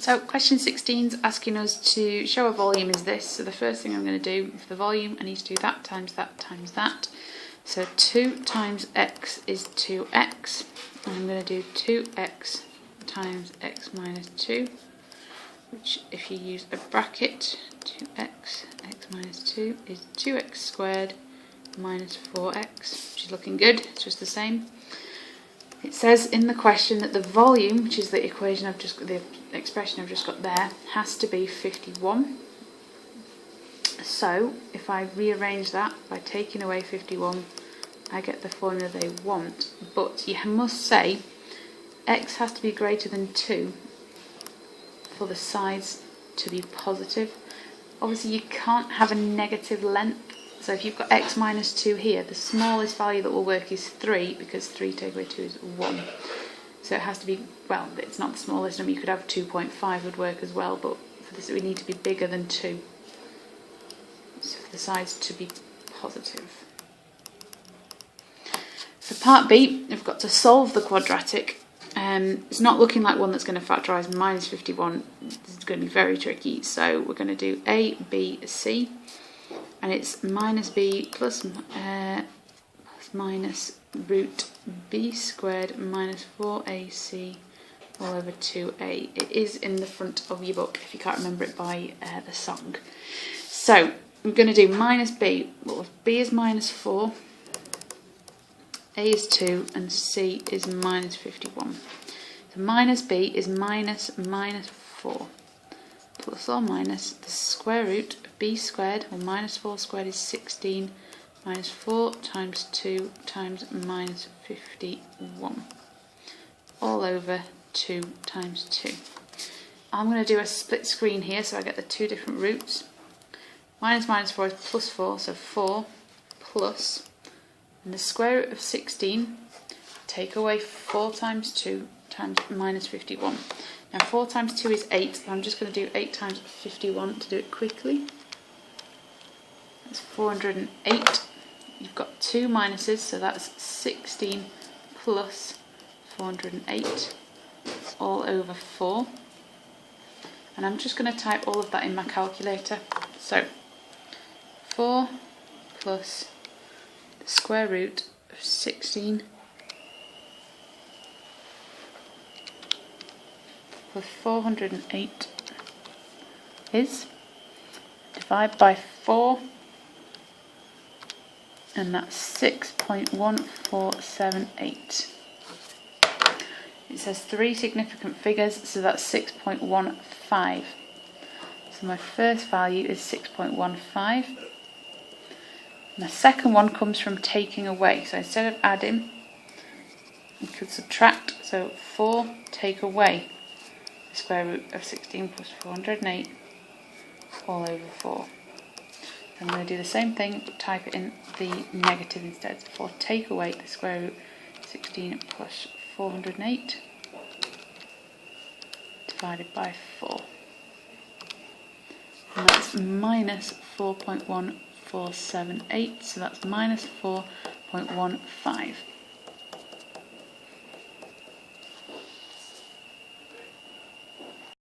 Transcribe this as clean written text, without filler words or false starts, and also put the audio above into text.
So question 16 is asking us to show a volume is this. So the first thing I'm going to do for the volume, I need to do that times that times that. So 2 times x is 2x. And I'm going to do 2x times x minus 2, which if you use a bracket, 2x, x minus 2 is 2x squared minus 4x, which is looking good, it's just the same. It says in the question that the volume, which is the equation I've just got, the expression I've just got there, has to be 51. So if I rearrange that by taking away 51, I get the formula they want. But you must say x has to be greater than 2 for the sides to be positive. Obviously you can't have a negative length. So if you've got x minus 2 here, the smallest value that will work is 3, because 3 take away 2 is 1. So it has to be, well, it's not the smallest number, you could have 2.5 would work as well, but for this it would need to be bigger than 2. So for the sides to be positive. For part B, we've got to solve the quadratic. It's not looking like one that's going to factorise minus 51. This is going to be very tricky, so we're going to do A, B, C. And it's minus b plus minus root b squared minus 4ac all over 2a. It is in the front of your book if you can't remember it by the song. So I'm going to do minus b. Well, b is minus 4, a is 2, and c is minus 51. So minus b is minus 4. Plus or minus the square root of b squared, or minus 4 squared is 16, minus 4 times 2 times minus 51, all over 2 times 2. I'm going to do a split screen here so I get the two different roots. Minus 4 is plus 4, so 4 plus, and the square root of 16, take away 4 times 2 times minus 51. Now 4 times 2 is 8, but I'm just going to do 8 times 51 to do it quickly. That's 408. You've got two minuses, so that's 16 plus 408 all over 4. And I'm just going to type all of that in my calculator. So 4 plus the square root of 16 plus 408 is, divide by 4, and that's 6.1478. It says 3 significant figures, so that's 6.15. So my first value is 6.15. My second one comes from taking away, so instead of adding, we could subtract, so 4 take away the square root of 16 plus 408 all over 4. I'm going to do the same thing, but type it in the negative instead. So 4 take away the square root of 16 plus 408 divided by 4. And that's minus 4.1478, so that's minus 4.15.